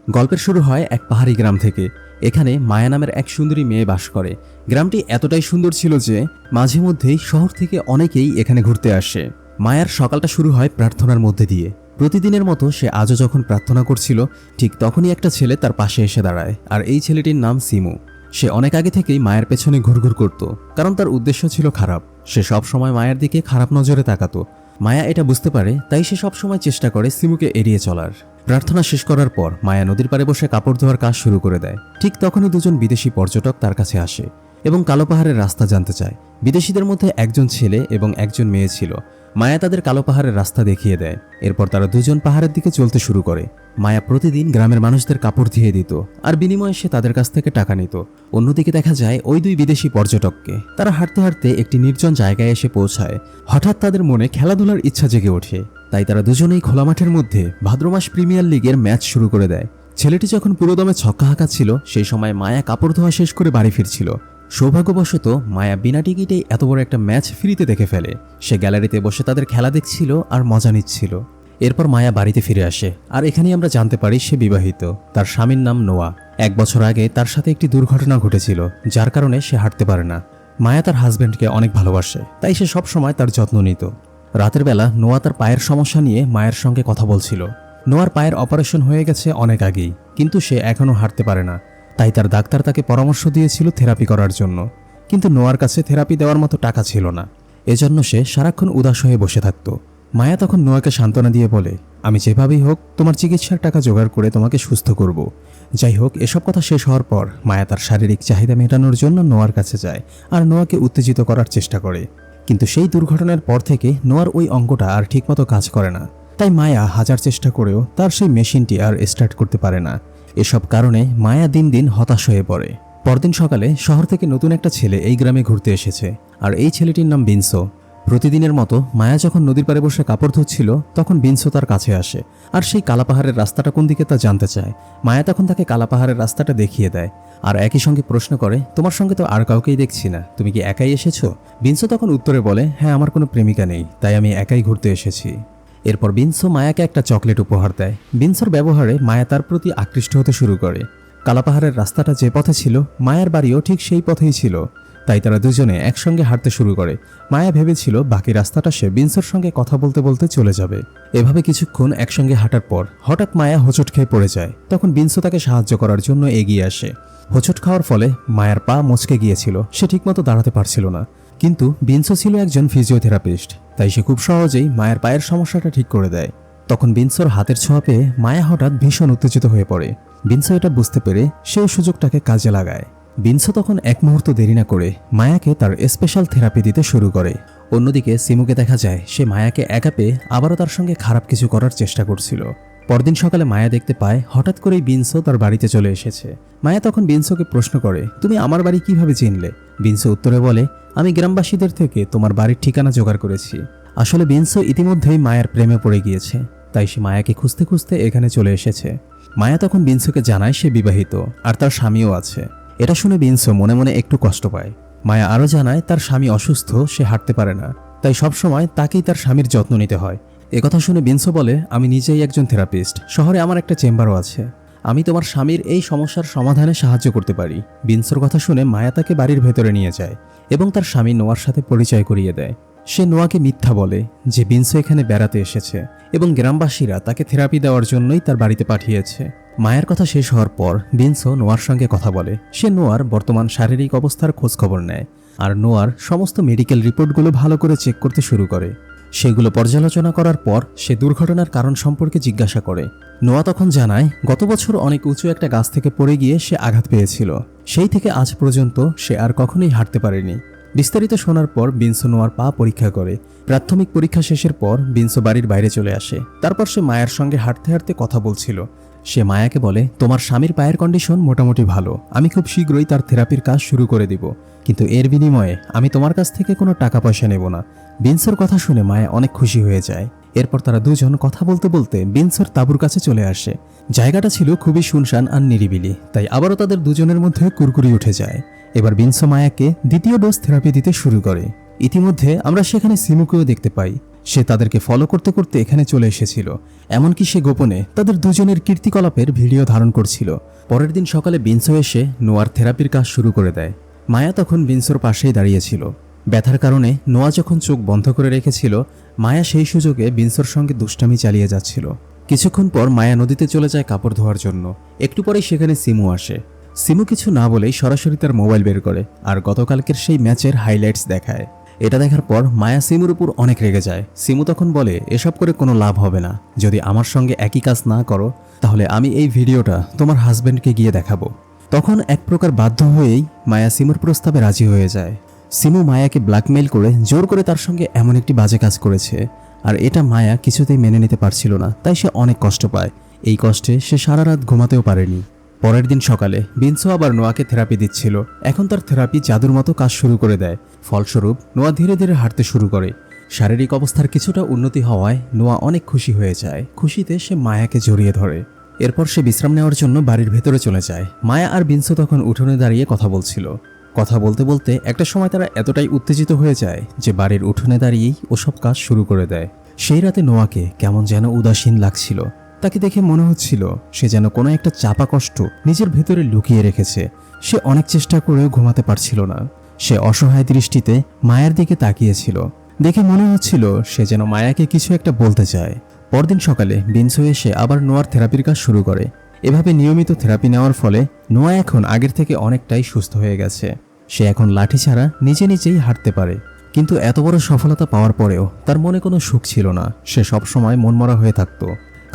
গল্পের শুরু হয় এক পাহাড়ি গ্রাম থেকে। এখানে মায়া নামের এক সুন্দরী মেয়ে বাস করে। গ্রামটি এতটাই সুন্দর ছিল যে মাঝে মধ্যেই শহর থেকে অনেকেই এখানে ঘুরতে আসে। মায়ার সকালটা শুরু হয় প্রার্থনার মধ্যে দিয়ে। প্রতিদিনের মতো সে আজও যখন প্রার্থনা করছিল, ঠিক তখনই একটা ছেলে তার পাশে এসে দাঁড়ায়, আর এই ছেলেটির নাম সিমু। সে অনেক আগে থেকেই মায়ের পেছনে ঘুরঘুর করত, কারণ তার উদ্দেশ্য ছিল খারাপ। সে সব সময় মায়ের দিকে খারাপ নজরে তাকাতো। মায়া এটা বুঝতে পারে, তাই সে সবসময় চেষ্টা করে সিমুকে এড়িয়ে চলার। প্রার্থনা শেষ করার পর মায়া নদীর পাড়ে বসে কাপড় ধোয়ার কাজ শুরু করে দেয়। ঠিক তখনই দুজন বিদেশি পর্যটক তার কাছে আসে এবং কালো পাহাড়ের রাস্তা জানতে চায়। বিদেশিদের মধ্যে একজন ছেলে এবং একজন মেয়ে ছিল। মায়া তাদের কালো পাহাড়ের রাস্তা দেখিয়ে দেয়। এরপর তারা দুজন পাহাড়ের দিকে চলতে শুরু করে। মায়া প্রতিদিন গ্রামের মানুষদের কাপড় ধুয়ে দিত, আর বিনিময়ে সে তাদের কাছ থেকে টাকা নিত। অন্যদিকে দেখা যায় ওই দুই বিদেশি পর্যটককে। তারা হাঁটতে হাঁটতে একটি নির্জন জায়গায় এসে পৌঁছায়। হঠাৎ তাদের মনে খেলাধুলার ইচ্ছা জেগে ওঠে, তাই তারা দুজনেই খোলা মাঠের মধ্যে ভাদ্রমাস প্রিমিয়ার লিগের ম্যাচ শুরু করে দেয়। ছেলেটি যখন পুরোদমে ছক্কা হাঁকাচ্ছিল, সেই সময় মায়া কাপড় ধোয়া শেষ করে বাড়ি ফিরছিল। সৌভাগ্যবশত মায়া বিনা টিকিটেই এত বড় একটা ম্যাচ ফ্রিতে দেখে ফেলে। সে গ্যালারিতে বসে তাদের খেলা দেখছিল আর মজা নিচ্ছিল। এরপর মায়া বাড়িতে ফিরে আসে, আর এখানেই আমরা জানতে পারি সে বিবাহিত। তার স্বামীর নাম নোয়া। 1 বছর আগে তার সাথে একটি দুর্ঘটনা ঘটেছিল, যার কারণে সে হাঁটতে পারে না। মায়া তার হাজব্যান্ডকে অনেক ভালোবাসে, তাই সে সবসময় তার যত্ন নিত। রাতের বেলা নোয়া তার পায়ের সমস্যা নিয়ে মায়ের সঙ্গে কথা বলছিল। নোয়ার পায়ের অপারেশন হয়ে গেছে অনেক আগেই, কিন্তু সে এখনও হাঁটতে পারে না। তাই তার ডাক্তার তাকে পরামর্শ দিয়েছিল থেরাপি করার জন্য, কিন্তু নোয়ার কাছে থেরাপি দেওয়ার মতো টাকা ছিল না। এজন্য সে সারাক্ষণ উদাস হয়ে বসে থাকত। মায়া তখন নোয়াকে সান্ত্বনা দিয়ে বলে, আমি যেভাবেই হোক তোমার চিকিৎসার টাকা জোগাড় করে তোমাকে সুস্থ করব। যাই হোক, এসব কথা শেষ হওয়ার পর মায়া তার শারীরিক চাহিদা মেটানোর জন্য নোয়ার কাছে যায় আর নোয়াকে উত্তেজিত করার চেষ্টা করে। কিন্তু সেই দুর্ঘটনার পর থেকে নোয়ার ওই অঙ্গটা আর ঠিকমতো কাজ করে না। তাই মায়া হাজার চেষ্টা করেও তার সেই মেশিনটি আর স্টার্ট করতে পারে না। এসব কারণে মায়া দিন দিন হতাশ হয়ে পড়ে। পরদিন সকালে শহর থেকে নতুন একটা ছেলে এই গ্রামে ঘুরতে এসেছে, আর এই ছেলেটির নাম বিনসো। প্রতিদিনের মতো মায়া যখন নদীর পাড়ে বসে কাপড় ধুচ্ছিল, তখন বিনসো তার কাছে আসে আর সেই কালা পাহাড়ের রাস্তাটা কোন দিকে তা জানতে চায়। মায়া তখন তাকে কালা পাহাড়ের রাস্তাটা দেখিয়ে দেয়, আর একই সঙ্গে প্রশ্ন করে, তোমার সঙ্গে তো আর কাউকেই দেখছি না, তুমি কি একাই এসেছো? বিনসো তখন উত্তরে বলে, হ্যাঁ, আমার কোনো প্রেমিকা নেই, তাই আমি একাই ঘুরতে এসেছি। এরপর বিনসো মায়াকে একটা চকলেট উপহার দেয়। বিনসোর ব্যবহারে মায়া তার প্রতি আকৃষ্ট হতে শুরু করে। কালা পাহাড়ের রাস্তাটা যে পথে ছিল, মায়ার বাড়িও ঠিক সেই পথেই ছিল। তাই তারা দুজনে একসঙ্গে হাঁটতে শুরু করে। মায়া ভেবেছিল বাকি রাস্তাটা সে বিনসোর সঙ্গে কথা বলতে বলতে চলে যাবে। এভাবে কিছুক্ষণ একসঙ্গে হাঁটার পর হঠাৎ মায়া হোঁচট খেয়ে পড়ে যায়। তখন বিনসো তাকে সাহায্য করার জন্য এগিয়ে আসে। হোঁচট খাওয়ার ফলে মায়ার পা মচকে গিয়েছিল, সে ঠিকমতো দাঁড়াতে পারছিল না। কিন্তু বিনসো ছিল একজন ফিজিওথেরাপিস্ট, তাই সে খুব সহজেই মায়ের পায়ের সমস্যাটা ঠিক করে দেয়। তখন বিনসোর হাতের ছোঁয়া পেয়ে মায়া হঠাৎ ভীষণ উত্তেজিত হয়ে পড়ে। বিনসো এটা বুঝতে পেরে সেই সুযোগটাকে কাজে লাগায়। বিনসো তখন এক মুহূর্ত দেরি না করে মায়াকে তার স্পেশাল থেরাপি দিতে শুরু করে। অন্যদিকে সিমুকে দেখা যায় সে মায়াকে একা পেয়ে আবারও তার সঙ্গে খারাপ কিছু করার চেষ্টা করছিল। পরদিন সকালে মায়া দেখতে পায় হঠাৎ করেই বিনসো তার বাড়িতে চলে এসেছে। মায়া তখন বিনসোকে প্রশ্ন করে, তুমি আমার বাড়ি কিভাবে চিনলে? বিনসো উত্তরে বলে, আমি গ্রামবাসীদের থেকে তোমার বাড়ির ঠিকানা জোগাড় করেছি। আসলে বিনসো ইতিমধ্যেই মায়ার প্রেমে পড়ে গিয়েছে, তাই সে মায়াকে খুঁজতে খুঁজতে এখানে চলে এসেছে। মায়া তখন বিনসোকে জানায় সে বিবাহিত আর তার স্বামীও আছে। এটা শুনে বিনসো মনে মনে একটু কষ্ট পায়। মায়া আরও জানায় তার স্বামী অসুস্থ, সে হাঁটতে পারে না, তাই সবসময় তাকেই তার স্বামীর যত্ন নিতে হয়। একথা শুনে বিনসো বলে, আমি নিজেই একজন থেরাপিস্ট, শহরে আমার একটা চেম্বারও আছে, আমি তোমার স্বামীর এই সমস্যার সমাধানে সাহায্য করতে পারি। বিনসোর কথা শুনে মায়া তাকে বাড়ির ভেতরে নিয়ে যায় এবং তার স্বামী নোয়ার সাথে পরিচয় করিয়ে দেয়। সে নোয়াকে মিথ্যা বলে যে বিনসো এখানে বেড়াতে এসেছে এবং গ্রামবাসীরা তাকে থেরাপি দেওয়ার জন্যই তার বাড়িতে পাঠিয়েছে। মায়ের কথা শেষ হওয়ার পর বিনসো নোয়ার সঙ্গে কথা বলে। সে নোয়ার বর্তমান শারীরিক অবস্থার খোঁজখবর নেয় আর নোয়ার সমস্ত মেডিকেল রিপোর্টগুলো ভালো করে চেক করতে শুরু করে। সেগুলো পর্যালোচনা করার পর সে দুর্ঘটনার কারণ সম্পর্কে জিজ্ঞাসা করে। নোয়া তখন জানায় গত বছর অনেক উঁচু একটা গাছ থেকে পড়ে গিয়ে সে আঘাত পেয়েছিল। সেই থেকে আজ পর্যন্ত সে আর কখনোই হাঁটতে পারেনি। বিস্তারিত শোনার পর বিনসো নোয়ার পা পরীক্ষা করে। প্রাথমিক পরীক্ষা শেষের পর বিনসো বাড়ির বাইরে চলে আসে। তারপর সে মায়ের সঙ্গে হাঁটতে হাঁটতে কথা বলছিল। সে মায়াকে বলে, তোমার স্বামীর পায়ের কন্ডিশন মোটামুটি ভালো, আমি খুব শীঘ্রই তার থেরাপির কাজ শুরু করে দিব, কিন্তু এর বিনিময়ে আমি তোমার কাছ থেকে কোনো টাকা পয়সা নেব না। বিনসোর কথা শুনে মায়া অনেক খুশি হয়ে যায়। এরপর তারা দুজন কথা বলতে বলতে বিনসোর তাঁবুর কাছে চলে আসে। জায়গাটা ছিল খুবই শুনশান আর নিরিবিলি, তাই আবারও তাদের দুজনের মধ্যে কুরকুরি উঠে যায়। এবার বিনসো মায়াকে দ্বিতীয় ডোজ থেরাপি দিতে শুরু করে। ইতিমধ্যে আমরা সেখানে সিমুকেও দেখতে পাই। সে তাদেরকে ফলো করতে করতে এখানে চলে এসেছিল। এমনকি সে গোপনে তাদের দুজনের কীর্তিকলাপের ভিডিও ধারণ করছিল। পরের দিন সকালে বিনসো এসে নোয়ার থেরাপির কাজ শুরু করে দেয়। মায়া তখন বিনসোর পাশেই দাঁড়িয়েছিল। ব্যথার কারণে নোয়া যখন চোখ বন্ধ করে রেখেছিল, মায়া সেই সুযোগে বিনসোর সঙ্গে দুষ্টামি চালিয়ে যাচ্ছিল। কিছুক্ষণ পর মায়া নদীতে চলে যায় কাপড় ধোয়ার জন্য। একটু পরেই সেখানে সিমু আসে। সিমু কিছু না বলেই সরাসরি তার মোবাইল বের করে আর গতকালকের সেই ম্যাচের হাইলাইটস দেখায়। এটা দেখার পর মায়া সিমুর উপর অনেক রেগে যায়। সিমু তখন বলে, এসব করে কোনো লাভ হবে না। যদি আমার সঙ্গে একই কাজ না করো তাহলে আমি এই ভিডিওটা তোমার হাজব্যান্ডকে গিয়ে দেখাবো। তখন এক প্রকার বাধ্য হয়েই মায়া সিমুর প্রস্তাবে রাজি হয়ে যায়। সিমু মায়াকে ব্ল্যাকমেইল করে জোর করে তার সঙ্গে এমন একটি বাজে কাজ করেছে, আর এটা মায়া কিছুতেই মেনে নিতে পারছিল না। তাই সে অনেক কষ্ট পায়। এই কষ্টে সে সারা রাত ঘুমাতেও পারেনি। পরের দিন সকালে বিনসো আবার নোয়াকে থেরাপি দিচ্ছিল। এখন তার থেরাপি জাদুর মতো কাজ শুরু করে দেয়। ফলস্বরূপ নোয়া ধীরে ধীরে হাঁটতে শুরু করে। শারীরিক অবস্থার কিছুটা উন্নতি হওয়ায় নোয়া অনেক খুশি হয়ে যায়। খুশিতে সে মায়াকে জড়িয়ে ধরে। এরপর সে বিশ্রাম নেওয়ার জন্য বাড়ির ভেতরে চলে যায়। মায়া আর বিনসো তখন উঠোনে দাঁড়িয়ে কথা বলছিল। কথা বলতে বলতে একটা সময় তারা এতটাই উত্তেজিত হয়ে যায় যে বাড়ির উঠোনে দাঁড়িয়েই ওসব কাজ শুরু করে দেয়। সেই রাতে নোয়াকে কেমন যেন উদাসীন লাগছিল। তাকে দেখে মনে হচ্ছিল সে যেন কোনো একটা চাপা কষ্ট নিজের ভেতরে লুকিয়ে রেখেছে। সে অনেক চেষ্টা করেও ঘুমাতে পারছিল না। সে অসহায় দৃষ্টিতে মায়ের দিকে তাকিয়েছিল। দেখে মনে হচ্ছিল সে যেন মায়াকে কিছু একটা বলতে চায়। পরদিন সকালে বিনসো এসে আবার নোয়ার থেরাপির কাজ শুরু করে। এভাবে নিয়মিত থেরাপি নেওয়ার ফলে নোয়া এখন আগের থেকে অনেকটাই সুস্থ হয়ে গেছে। সে এখন লাঠি ছাড়া নিজে নিজেই হাঁটতে পারে। কিন্তু এত বড় সফলতা পাওয়ার পরেও তার মনে কোনো সুখ ছিল না। সে সবসময় মনমরা হয়ে থাকত।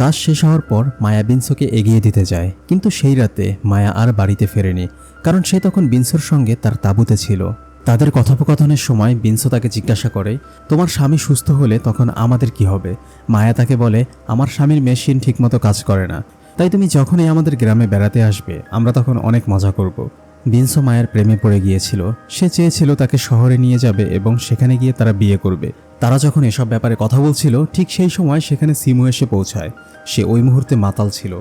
কাজ শেষ হওয়ার পর মায়া বিনসোকে এগিয়ে দিতে যায়, কিন্তু সেই রাতে মায়া আর বাড়িতে ফেরেনি, কারণ সে তখন বিনসোর সঙ্গে তার তাঁবুতে ছিল। তাদের কথোপকথনের সময় বিনসো তাকে জিজ্ঞাসা করে, তোমার স্বামী সুস্থ হলে তখন আমাদের কি হবে? মায়া তাকে বলে, আমার স্বামীর মেশিন ঠিকমতো কাজ করে না, তাই তুমি যখনই আমাদের গ্রামে বেড়াতে আসবে আমরা তখন অনেক মজা করব। বিনসো মায়ের প্রেমে পড়ে গিয়েছিল। সে চেয়েছিল তাকে শহরে নিয়ে যাবে এবং সেখানে গিয়ে তারা বিয়ে করবে। তারা যখন এসব ব্যাপারে কথা বলছিল ঠিক সেই সময় সেখানে সিমু এসে পৌঁছায়। সে ওই মুহূর্তে মাতাল ছিল।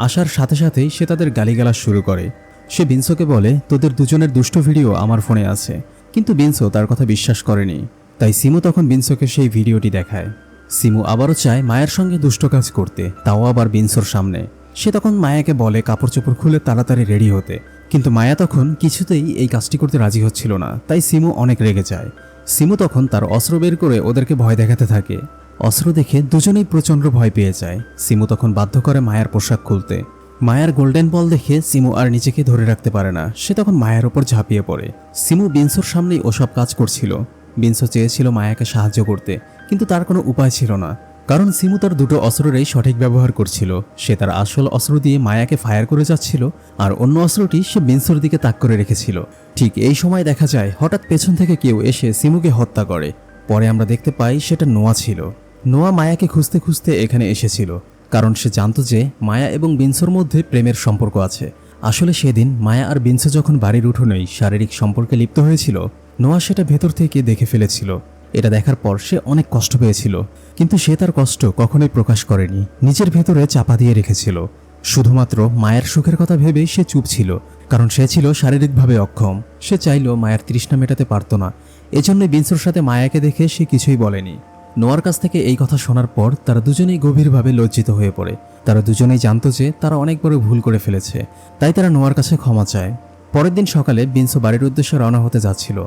আসার সাথে সাথেই সে তাদের গালিগালাজ শুরু করে। সে বিনসোকে বলে, তোদের দুজনের দুষ্ট ভিডিও আমার ফোনে আছে। কিন্তু বিনসো তার কথা বিশ্বাস করেনি। তাই সিমু তখন বিনসোকে সেই ভিডিওটি দেখায়। সিমু আবারও চায় মায়ের সঙ্গে দুষ্ট কাজ করতে, তাও আবার বিনসোর সামনে। সে তখন মায়াকে বলে কাপড় চোপড় খুলে তাড়াতাড়ি রেডি হতে, কিন্তু মায়া তখন কিছুতেই এই কাজটি করতে রাজি হচ্ছিল না। তাই সিমু অনেক রেগে যায়। সিমু তখন তার অস্ত্র বের করে ওদেরকে ভয় দেখাতে থাকে। অস্ত্র দেখে দুজনেই প্রচণ্ড ভয় পেয়ে যায়। সিমু তখন বাধ্য করে মায়ার পোশাক খুলতে। মায়ার গোল্ডেন বল দেখে সিমু আর নিজেকে ধরে রাখতে পারে না। সে তখন মায়ার ওপর ঝাঁপিয়ে পড়ে। সিমু বিনসোর সামনেই ওসব কাজ করছিল। বিনসো চেয়েছিল মায়াকে সাহায্য করতে, কিন্তু তার কোনো উপায় ছিল না, কারণ সিমু তার দুটো অস্ত্রেরই সঠিক ব্যবহার করছিল। সে তার আসল অস্ত্র দিয়ে মায়াকে ফায়ার করে যাচ্ছিল, আর অন্য অস্ত্রটি সে বিনসোর দিকে তাক করে রেখেছিল। ঠিক এই সময় দেখা যায় হঠাৎ পেছন থেকে কেউ এসে সিমুকে হত্যা করে। পরে আমরা দেখতে পাই সেটা নোয়া ছিল। নোয়া মায়াকে খুঁজতে খুঁজতে এখানে এসেছিল, কারণ সে জানত যে মায়া এবং বিনসোর মধ্যে প্রেমের সম্পর্ক আছে। আসলে সেদিন মায়া আর বিনসো যখন বাড়ির উঠোনেই শারীরিক সম্পর্কে লিপ্ত হয়েছিল, নোয়া সেটা ভেতর থেকে দেখে ফেলেছিল। এটা দেখার পর সে অনেক কষ্ট পেয়েছিল, কিন্তু সে তার কষ্ট কখনোই প্রকাশ করেনি, নিজের ভেতরে চাপা দিয়ে রেখেছিল। শুধুমাত্র মায়ের সুখের কথা ভেবেই সে চুপ ছিল, কারণ সে ছিল শারীরিকভাবে অক্ষম। সে চাইলেও মায়ের তৃষ্ণা মেটাতে পারত না। এজন্যই বিনসোর সাথে মায়াকে দেখে সে কিছুই বলেনি। নোয়ার কাছ থেকে এই কথা শোনার পর তারা দুজনেই গভীরভাবে লজ্জিত হয়ে পড়ে। তারা দুজনেই জানতো যে তারা অনেক বড় ভুল করে ফেলেছে, তাই তারা নোয়ার কাছে ক্ষমা চায়। পরের দিন সকালে বিনসো বাড়ির উদ্দেশ্যে রওনা হতে যাচ্ছিল।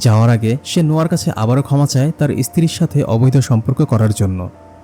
যাওয়ার আগে সে নোয়ার কাছে আবারও ক্ষমা চায় তার স্ত্রীর সাথে অবৈধ সম্পর্ক করার জন্য।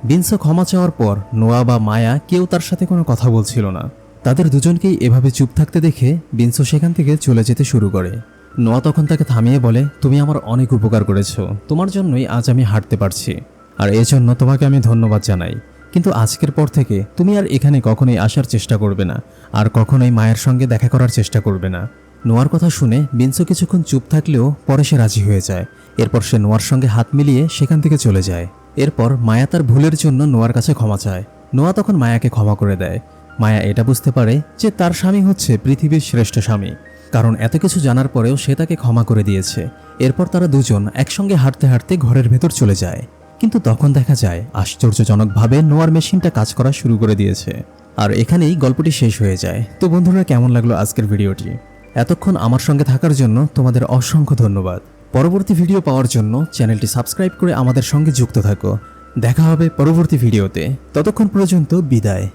বিনসো ক্ষমা চাওয়ার পর নোয়া বা মায়া কেউ তার সাথে কোনো কথা বলছিল না। তাদের দুজনকেই এভাবে চুপ থাকতে দেখে বিনসো সেখান থেকে চলে যেতে শুরু করে। নোয়া তখন তাকে থামিয়ে বলে, তুমি আমার অনেক উপকার করেছো, তোমার জন্যই আজ আমি হাঁটতে পারছি, আর এজন্য তোমাকে আমি ধন্যবাদ জানাই। কিন্তু আজকের পর থেকে তুমি আর এখানে কখনোই আসার চেষ্টা করবে না, আর কখনোই মায়ের সঙ্গে দেখা করার চেষ্টা করবে না। নোয়ার কথা শুনে বিনসো কিছুক্ষণ চুপ থাকলেও পরে সে রাজি হয়ে যায়। এরপর সে নোয়ার সঙ্গে হাত মিলিয়ে সেখান থেকে চলে যায়। এরপর মায়া তার ভুলের জন্য নোয়ার কাছে ক্ষমা চায়। নোয়া তখন মায়াকে ক্ষমা করে দেয়। মায়া এটা বুঝতে পারে যে তার স্বামী হচ্ছে পৃথিবীর শ্রেষ্ঠ স্বামী, কারণ এত কিছু জানার পরেও সে তাকে ক্ষমা করে দিয়েছে। এরপর তারা দুজন একসঙ্গে হাঁটতে হাঁটতে ঘরের ভেতর চলে যায়। কিন্তু তখন দেখা যায় আশ্চর্যজনকভাবে নোয়ার মেশিনটা কাজ করা শুরু করে দিয়েছে। আর এখানেই গল্পটি শেষ হয়ে যায়। তো বন্ধুরা, কেমন লাগলো আজকের ভিডিওটি? এতক্ষণ আমার সঙ্গে থাকার জন্য তোমাদের অসংখ্য ধন্যবাদ। পরবর্তী ভিডিও পাওয়ার জন্য চ্যানেলটি সাবস্ক্রাইব করে আমাদের সঙ্গে যুক্ত থাকো। দেখা হবে পরবর্তী ভিডিওতে, ততক্ষণ পর্যন্ত বিদায়।